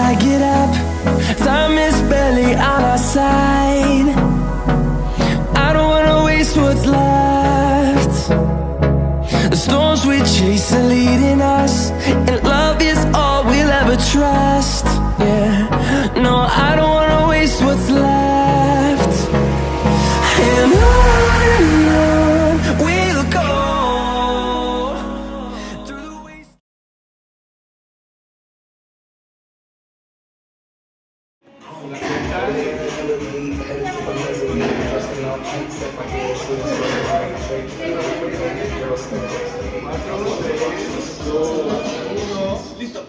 I get up, time is barely on our side. I don't wanna waste what's left. The storms we chase are leading us, and love is all we'll ever trust. Yeah, no, I don't wanna waste what's left. And on we'll go through the waste. Listo.